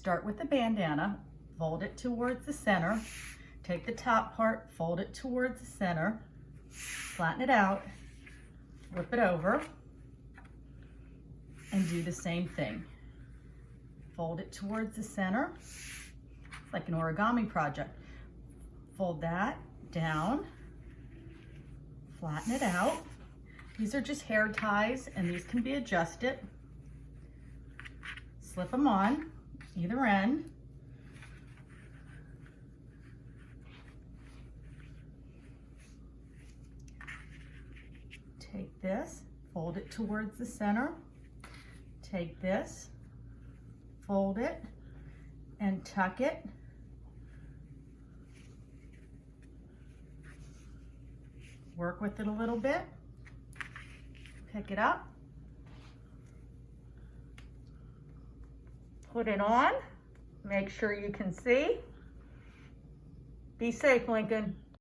start with the bandana, fold it towards the center, take the top part, fold it towards the center, flatten it out, flip it over, and do the same thing. Fold it towards the center. It's like an origami project. Fold that down, flatten it out. These are just hair ties and these can be adjusted. Slip them on either end. Take this, fold it towards the center. Take this, fold it, and tuck it. Work with it a little bit. Pick it up. Put it on. Make sure you can see. Be safe, Lincoln.